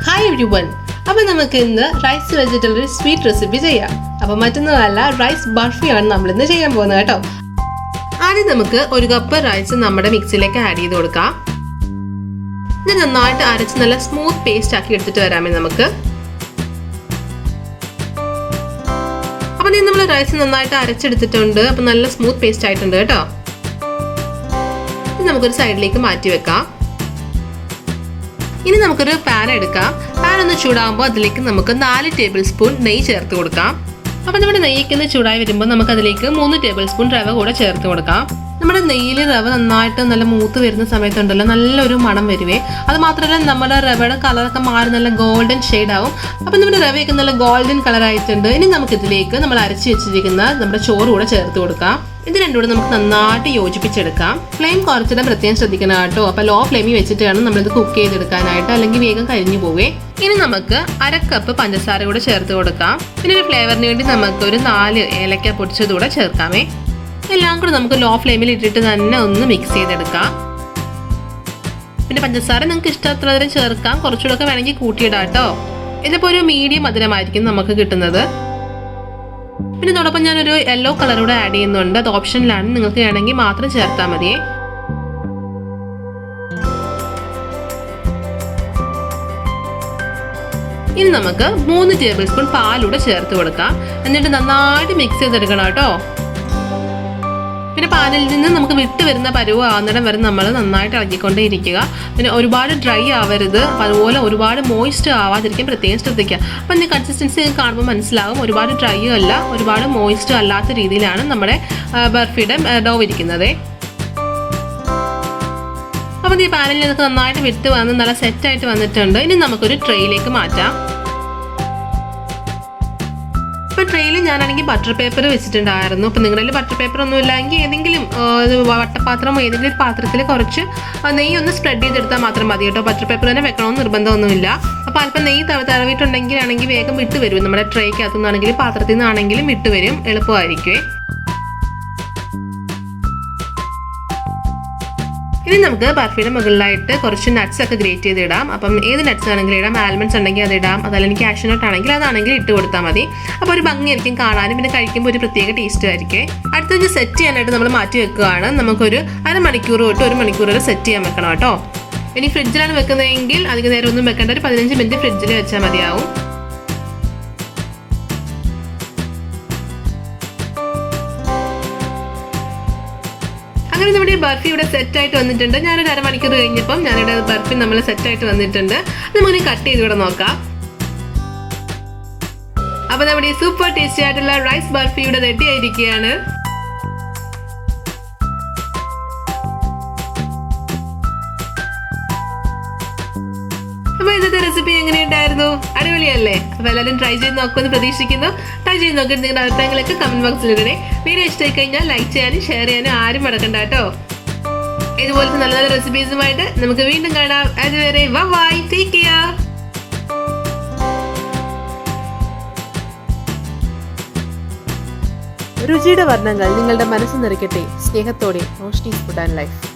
Hi everyone. അപ്പോൾ നമുക്ക് ഇന്ന് റൈസ് വെജിറ്റബിൾ സ്വീറ്റ് റെസിപ്പി ചെയ്യാം. അപ്പോൾ മറ്റൊന്നുമല്ല റൈസ് ബർഫി ആണ് നമ്മൾ ഇന്ന് ചെയ്യാൻ പോകുന്നത് കേട്ടോ. ആദ്യം നമുക്ക് 1 കപ്പ് റൈസ് നമ്മുടെ മിക്സിയിലേക്ക് ആഡ് ചെയ്ത് കൊടുക്കാം. ഇത് നന്നായിട്ട് അരച്ച് നല്ല സ്മൂത്ത് പേസ്റ്റ് ആക്കി എടുത്തിട്ട് വരാമേ നമുക്ക്. അപ്പോൾ നമ്മൾ റൈസ് നന്നായിട്ട് അരച്ചെടുത്തിട്ടുണ്ട്. അപ്പോൾ നല്ല സ്മൂത്ത് പേസ്റ്റ് ആയിട്ടുണ്ട് കേട്ടോ. ഇത് നമുക്കൊരു സൈഡിലേക്ക് മാറ്റി വെക്കാം. ഇനി നമുക്കൊരു പാൻ എടുക്കാം. പാൻ ഒന്ന് ചൂടാകുമ്പോൾ അതിലേക്ക് നമുക്ക് 4 ടേബിൾ സ്പൂൺ നെയ്യ് ചേർത്ത് കൊടുക്കാം. അപ്പോൾ നമ്മുടെ നെയ്യൊക്കെ ചൂടായി വരുമ്പോൾ നമുക്ക് അതിലേക്ക് 3 ടേബിൾ സ്പൂൺ റവ കൂടെ ചേർത്ത് കൊടുക്കാം. നമ്മുടെ നെയ്യിൽ റവ നന്നായിട്ട് നല്ല മൂത്ത് വരുന്ന സമയത്തുണ്ടല്ലോ നല്ലൊരു മണം വരുവേ. അത് മാത്രമല്ല നമ്മുടെ റവയുടെ കളറൊക്കെ മാറി നല്ല ഗോൾഡൻ ഷെയ്ഡ് ആവും. അപ്പോൾ നമ്മുടെ റവയൊക്കെ നല്ല ഗോൾഡൻ കളർ ആയിട്ടുണ്ട്. ഇനി നമുക്കിതിലേക്ക് നമ്മൾ അരച്ച് വെച്ചിരിക്കുന്ന നമ്മുടെ ചോറ് കൂടെ ചേർത്ത് കൊടുക്കാം. ഇത് രണ്ടും കൂടെ നമുക്ക് നന്നായിട്ട് യോജിപ്പിച്ചെടുക്കാം. ഫ്ലെയിം കുറച്ചിട്ട് പ്രത്യേകം ശ്രദ്ധിക്കണം കേട്ടോ. അപ്പോൾ ലോ ഫ്ലെയിമിൽ വെച്ചിട്ട് വേണം നമ്മളിത് കുക്ക് ചെയ്തെടുക്കാനായിട്ട്, അല്ലെങ്കിൽ വേഗം കരിഞ്ഞു പോവേ. ഇനി നമുക്ക് 1/2 കപ്പ് പഞ്ചസാര കൂടെ ചേർത്ത് കൊടുക്കാം. പിന്നെ ഒരു ഫ്ലേവറിന് വേണ്ടി നമുക്ക് ഒരു 4 ഏലക്ക പൊടിച്ചത് കൂടെ ചേർക്കാമേ. എല്ലാം കൂടെ നമുക്ക് ലോ ഫ്ലെയിമിൽ ഇട്ടിട്ട് തന്നെ ഒന്ന് മിക്സ് ചെയ്തെടുക്കാം. പിന്നെ പഞ്ചസാര നിങ്ങൾക്ക് ഇഷ്ടമുള്ളവരെ ചേർക്കാം, കുറച്ചുകൂടെ ഒക്കെ വേണമെങ്കിൽ കൂട്ടിയിടാം കേട്ടോ. ഇതിപ്പോൾ ഒരു മീഡിയം മധുരമായിരിക്കും നമുക്ക് കിട്ടുന്നത്. പിന്നെ ഇതോടൊപ്പം ഞാനൊരു യെല്ലോ കളർ കൂടെ ആഡ് ചെയ്യുന്നുണ്ട്. അത് ഓപ്ഷനിലാണ്, നിങ്ങൾക്ക് വേണമെങ്കിൽ മാത്രം ചേർത്താൽ മതിയേ. ഇനി നമുക്ക് 3 ടേബിൾ സ്പൂൺ പാലൂടെ ചേർത്ത് കൊടുക്കാം. എന്നിട്ട് നന്നായിട്ട് മിക്സ് ചെയ്തെടുക്കണം കേട്ടോ. പിന്നെ പാലിൽ നിന്ന് നമുക്ക് വിട്ട് വരുന്ന പരുവ് ആവുന്നിടം വരെ നമ്മൾ നന്നായിട്ട് ഇളക്കിക്കൊണ്ടേ ഇരിക്കുക. പിന്നെ ഒരുപാട് ഡ്രൈ ആവരുത്, അതുപോലെ ഒരുപാട് മോയിസ്റ്റ് ആവാതിരിക്കാൻ പ്രത്യേകം ശ്രദ്ധിക്കുക. അപ്പം ഇതിൻ്റെ കൺസിസ്റ്റൻസി കാണുമ്പോൾ മനസ്സിലാവും. ഒരുപാട് ഡ്രൈ അല്ല, ഒരുപാട് മോയിസ്റ്റ് അല്ലാത്ത രീതിയിലാണ് നമ്മുടെ ബർഫിയുടെ ഡോ ഇരിക്കുന്നത്. അപ്പം ഈ പാനിൽ നമുക്ക് നന്നായിട്ട് വിട്ട് വന്ന് നല്ല സെറ്റായിട്ട് വന്നിട്ടുണ്ട്. ഇനി നമുക്കൊരു ട്രേയിലേക്ക് മാറ്റാം. ഇപ്പോൾ ട്രെയിൽ ഞാനാണെങ്കിൽ ബട്ടർ പേപ്പർ വെച്ചിട്ടുണ്ടായിരുന്നു. അപ്പോൾ നിങ്ങളുടെ ബട്ടർ പേപ്പർ ഒന്നും ഇല്ലെങ്കിൽ ഏതെങ്കിലും വട്ടപാത്രമോ ഏതെങ്കിലും ഒരു പാത്രത്തിൽ കുറച്ച് നെയ്യ് ഒന്ന് സ്പ്രെഡ് ചെയ്തെടുത്താൽ മാത്രം മതി കേട്ടോ. ബട്ടർ പേപ്പർ തന്നെ വെക്കണമെന്ന് നിർബന്ധമൊന്നുമില്ല. അപ്പോൾ അല്പം നെയ്യ് തടവിയിട്ടുണ്ടെങ്കിലാണെങ്കിൽ വേഗം വിട്ട് വരും. നമ്മുടെ ട്രേക്കകത്തു നിന്നാണെങ്കിലും പാത്രത്തിൽ നിന്നാണെങ്കിലും വിട്ട് വരും, എളുപ്പമായിരിക്കുമേ. ഇനി നമുക്ക് ബർഫിയുടെ മുകളിലായിട്ട് കുറച്ച് നട്ട്സ് ഒക്കെ ഗ്രേറ്റ് ചെയ്ത് ഇടാം. അപ്പം ഏത് നട്ട്സ് ആണെങ്കിലും ഇടാം. ആൽമണ്ട്സ് ഉണ്ടെങ്കിൽ അത് ഇടാം, അതല്ലെങ്കിൽ കാഷ്യൂ നട്ട് ആണെങ്കിൽ അതാണെങ്കിൽ ഇട്ട് കൊടുത്താൽ മതി. അപ്പോൾ ഒരു ഭംഗിയായിരിക്കും കാണാനും, പിന്നെ കഴിക്കുമ്പോൾ ഒരു പ്രത്യേക ടേസ്റ്റ് ആയിരിക്കും. അടുത്തത് സെറ്റ് ചെയ്യാനായിട്ട് നമ്മൾ മാറ്റി വെക്കുകയാണ്. നമുക്കൊരു 1/2 മണിക്കൂർ തൊട്ട് 1 മണിക്കൂർ വരെ സെറ്റ് ചെയ്യാൻ വെക്കണം കേട്ടോ. ഇനി ഫ്രിഡ്ജിലാണ് വെക്കുന്നതെങ്കിൽ അധികം നേരം ഒന്നും വെക്കേണ്ട, ഒരു 15 മിനിറ്റ് ഫ്രിഡ്ജിൽ വെച്ചാൽ മതിയാവും. അങ്ങനെ നമ്മുടെ ബർഫി ഇവിടെ സെറ്റായിട്ട് വന്നിട്ടുണ്ട്. ഞാനൊരു 1/2 മണിക്കൂർ കഴിഞ്ഞപ്പം ഞാനിവിടെ ബർഫി നമ്മൾ സെറ്റായിട്ട് വന്നിട്ടുണ്ട്. നമുക്ക് കട്ട് ചെയ്ത് ഇവിടെ നോക്കാം. അപ്പോൾ നമ്മുടെ ഈ സൂപ്പർ ടേസ്റ്റി ആയിട്ടുള്ള റൈസ് ബർഫി ഇവിടെ റെഡി ആയിരിക്കുകയാണ്. അപ്പോൾ ഇന്നത്തെ റെസിപ്പി എങ്ങനെയുണ്ടായിരുന്നു? അടിപൊളിയല്ലേ? അപ്പോൾ എല്ലാവരും ട്രൈ ചെയ്ത് നോക്കുമെന്ന് പ്രതീക്ഷിക്കുന്നു. ട്രൈ ചെയ്ത് നോക്കിയിട്ട് നിങ്ങളുടെ അഭിപ്രായങ്ങളൊക്കെ കമന്റ് ബോക്സിൽ ഇടണേ. വീഡിയോ ഇഷ്ടമായി കഴിഞ്ഞാൽ ലൈക്ക് ചെയ്യാനും ഷെയർ ചെയ്യാനും ആരും മറക്കണ്ട കേട്ടോ. ഇതുപോലത്തെ നല്ല നല്ല റെസിപ്പീസുമായിട്ട് നമുക്ക് വീണ്ടും കാണാം. അതുവരെ ബൈ, ടേക്ക് കെയർ. രുചിയുടെ വർണ്ണങ്ങൾ നിങ്ങളുടെ മനസ്സ് നിറയ്ക്കട്ടെ. സ്നേഹത്തോടെ റോഷ്നീസ് ഫുഡ് ആൻഡ് ലൈഫ്.